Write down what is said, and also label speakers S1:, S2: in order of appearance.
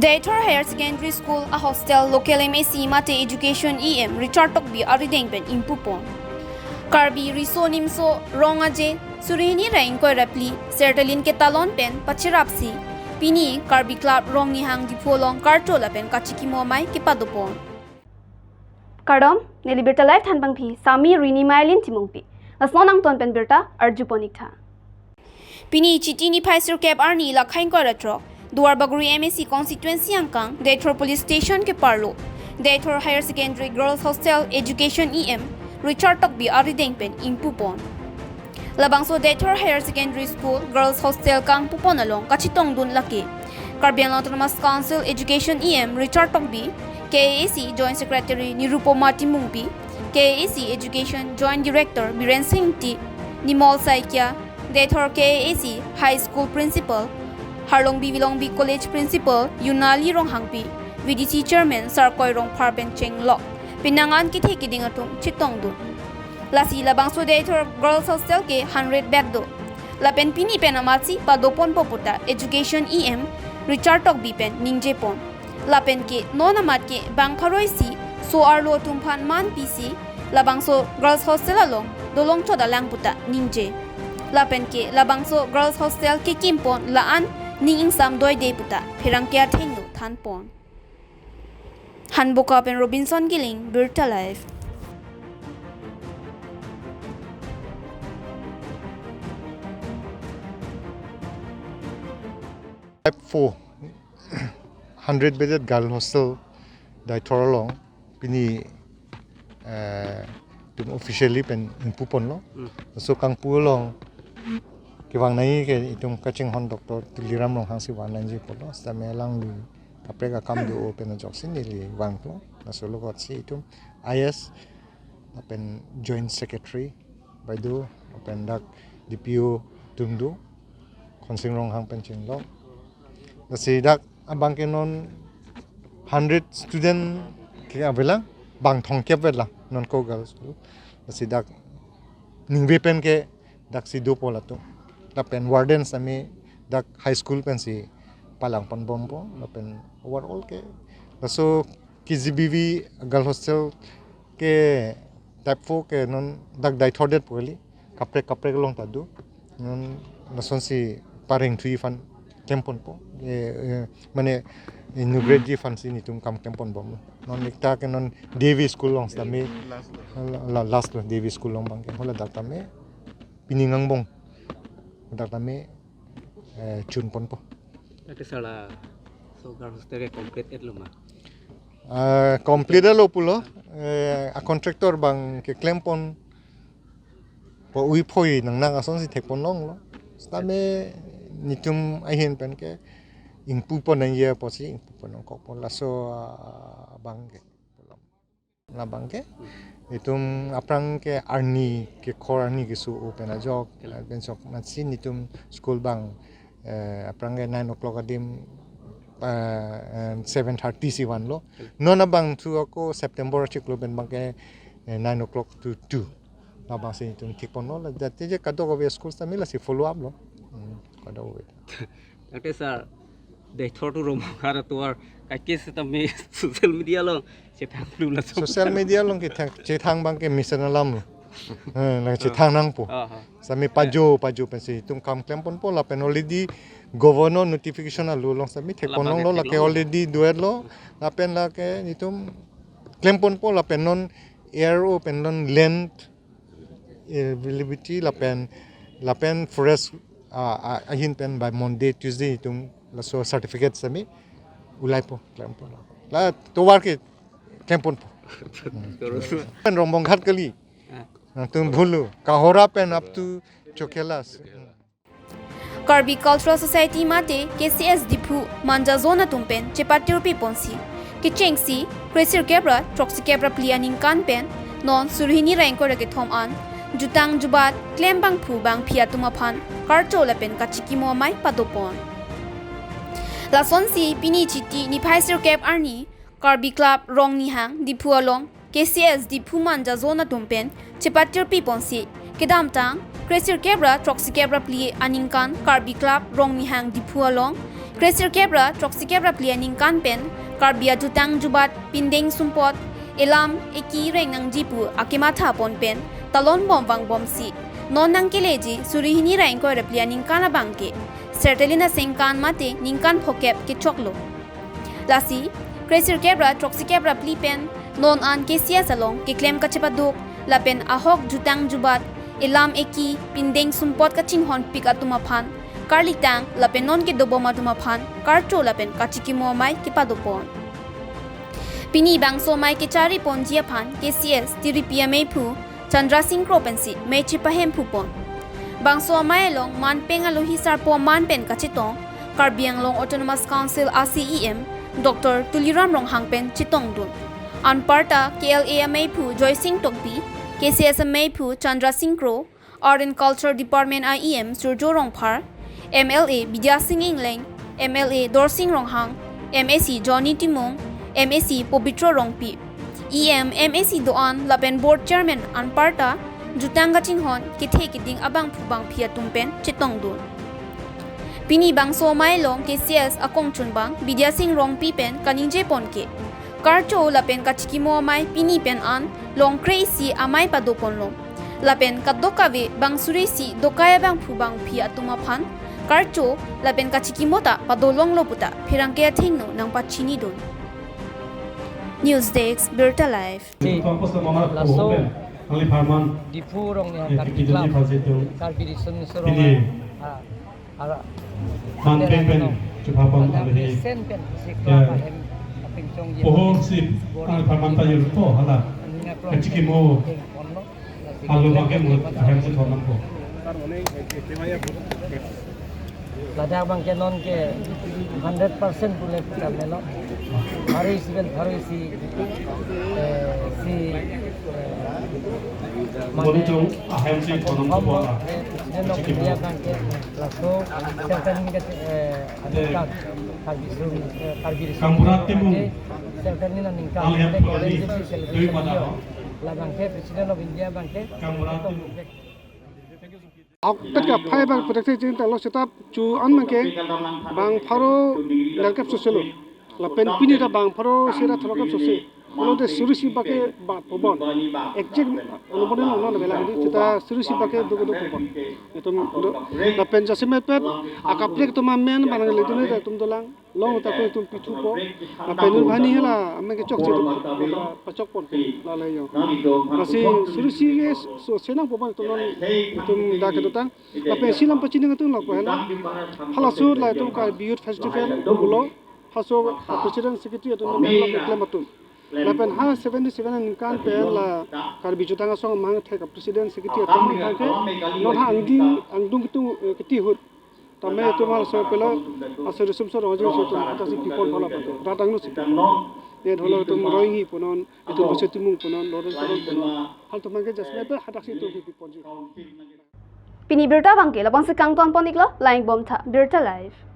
S1: Deithor Higher Secondary School a hostel local MAC mate education EM Richard Tokbi arideng pen ingpu pon. Karbi Riso Nimso Rong surihini rain koi rapli Sertalin katalon pen pacherapsi pini Karbi club rongnihang diphu Karcho Lapen Kachikimo Amei kepadopon.
S2: Kadom nelibirta life tanbang phi sami rini mailin timongpi asmonang ton pen birta arjuponikta
S1: Pini chitini phaisir cap arni lakhain koi ratro Duar Baguri MAC constituency angkang Deithor police station ke parlo Deithor Higher Secondary Girls Hostel Education EM Richard Tokbi arideng pen ingpu pon. Labangso Deithor Higher Secondary School Girls Hostel kang pupon along kachitong dun laki Karbi Autonomous Council Education EM Richard Tokbi KAC Joint Secretary Nirupo Martimungpi KAC Education Joint Director Biren Singh T Nimol Saikia Deithor KAC High School Principal Harlongbi Wilongbi College Principal Yunali Rong Hangpi VDC Chairman Sarkoi Rong Parben Cheng Lok Pinangan ki theki dingatum chitong du Lasi labangso Deithor Girls Hostel ke 100 bag do Lapen pini penamatsi padopon poputa Education EM Richard Tokbi pen ningje pon Lapen ke nonamat ke bangkharoi si so arlo tumphan man PC labangso Girls Hostel along dolong choda langputa ningje Lapen ke labangso Girls Hostel ke kimpon laan ning insam doi de puta phirangkya thengdo thanpon Hanboka pen Robinson Giling Birta Life
S3: Type 4 100 bedded girl hostel Deithor long pini tum officially pen ingpu pon lo so kang pu long kiwang nai ke itum kaching hon doctor tiliram long hang si wan lanji polo sta melang lu kapre ka kam do open jok sin ni wang lo na so lo got si itum IS pen joint secretary by do open dak diphu tumdu khonsing rong hang pen ching lo na si dak abang ke non 100 student ke avela bang thong ke vela non ko girls school na si dak ningbe pen ke dak si do pola to la pen warden sami dak high school pen si palang pan bombo la pen overall ke so KGBV girl hostel ke type 4 ke non dak Deithor det poli kapre long tadu non nason si paring three fan tempon po mane inaugurate fan si nitum kam tempon bom non nikta ke non Devi school long sami last Devi school long bang ke hola dak tame piningang bong dak tame chun pon po
S4: ate sala so girl hostel ke complete et luma
S3: complete lo pulo a contractor bang ke claim pon po ui phoi nang ason si thek pon long lo stame nitum ahin pen ke ingpu pon an ye po si ingpu pon ko pon la so bangke la bangke itum aprang ke arni ke khor arni ke su open a jok ben sok man sin nitum school bang aprang ke 9 o'clock adim 7:30 si wan lo nona bang tu ko September chiklo ben bang ke 9 o'clock to 2 la bang sin nitum tik pon lo la jate je kado ko school sta mila si follow up lo kado we
S4: ate sir Deithor tu rom khara tuar kai se tame social media lo chethang lu la
S3: social media long ke chethang bang ke mission alam la chethang nang po sami pajo pen si tum kam claim pon po la pen already governor notification alu long sami thek pon long lo la ke already duet lo la pen la ke nitum claim pon po la pen non air pen non land availability la pen forest ahin pen by Monday Tuesday tum la so certificate sami ulai po claim pon la to war ke claim pon po pen rombong ghat kali tum bhulu kahora pen up to chokelas
S1: Karbi Cultural Society mate KCS diphu manja zona tumpen chepatirpi ponsi kichengsi kresir kebra troxi kebra plianing kan pen non surhini rainko rake thom an jutang jubat klembang phu bang phia tumaphan Karcho Lapen Kachikimo Amei padopon La sonsi pini chiti ni phaisir cap arni Karbi club rongnihang diphu along KCS diphu manja zona tumpen chepatirpi ponsi kedam tang kresir kebra troxi kebra pli aningkan Karbi club rongnihang diphu along Kresir kebra troksi kebra plianing kan pen Karbia jutang jubat pindeng sumpot elam eki reng nang diphu akimatha pon pen talon bom wang bom si non nang keleji surihini rain ko replianing kana bangke Sertalin sengkan mate ningkan phokep ke choklo lasi Kresir kebra troksi kebra pli pen non an kesia salong ke claim kachepaduk lapen ahok jutang jubat elam eki pindeng sumpot kaching hon pik atuma phan Karlitang lapen non ke doboma tuma phan Karcho Lapen Kachikimo Amei kepadopon Pini bangso mai ke chari pon jia phan KCS Tokbi arideng Chandra Singh Kropensi mai chipahem phupon bangso mai long man penga lo hisar po man pen kachitong Karbiang long Autonomous Council ACEM Dr. Tuliram Rongnihang pen chitong dun Anparta KLA Amei Joy Singh Tokbi KCS Amei Chandra Singh Kro Art and Culture Department IEM Surjo Rongphar MLA Bidya Singh Ingleng MLA Dorsing Rongnihang MSc Johnny Timong MSc Pobitro Rongpi EM MSc Doan Lapen Board Chairman Anparta Jutanga Chinghon Kithe Kiting Abang Phubang Phia Tumpen Chitongdun Pini Bangso Mailong KCS Akong Chunbang Bidya Singh Rongpi Pen Kaningje Ponke Karcho Lapen Kachikimo Amei Pini Pen An Long Crazy Amei Padopon Long Lapen Kadokawe Bang Suresi Dokaya Bang Phubang Phia Atuma Phan Karcho Lapen Kachikimo ta Padolong Loputa Pirangkea Thingno Nang Pachini Dun News Desk Berta Live
S5: Laso diphu rongnihang Karbi Karbi Riso Rong ara
S6: Tan pen pen chupapam ale
S5: sen pen sikla hem aping chong ye
S6: poho sip ang pamanta yul po hala kachikimo alu bakem hem se thoman po
S5: ladang bang ke non ke 100% pule kita melo hari sivel hari si
S6: bolu chong hem se thoman po la
S5: Jeno dia bang ke laso Sertalin ke ada Karbi
S6: Kampurat timu
S5: Sertalin na ningka
S6: Alhem
S5: ke
S6: Poli Dui Pada
S5: labang ke President of India bang ke
S6: Kampurat timu
S7: tất cả phái bang protection trên tàu setup chu an mang ke bang pharo langkap soselo la pen pini da bang pharo sera tholokap sosi lo de surisi bake ba pobon exact onobone no no bela ni kita surisi bake do pobon etum la pen jasime pet akaplek to men banang le tune da tum dolang long ta ko tum pithu po la penul bhani hela ame ke chok chetu pachok pon la le yo masi surisi ge so senang pobon to non tum da ke tang la pen silam pachini ngatung la ko hela hala sur la tum ka youth festival bulo haso president secretary to men la reklamatum Lapan ha 77 kan pen la Karbi jutanga song mang theka president secretary to men ke non ha angdung tu kiti hut tame to mal so pelo asur sum so roje so to ta si people phala pato ratang no si ne dholo to roingi ponon itu bose timung ponon loron ponon hal to mangke jasme pe hatak si to people
S2: Pini Berta Bangke Lapang Sekang Tuan Poniklo Laing Bom Tha Berta Live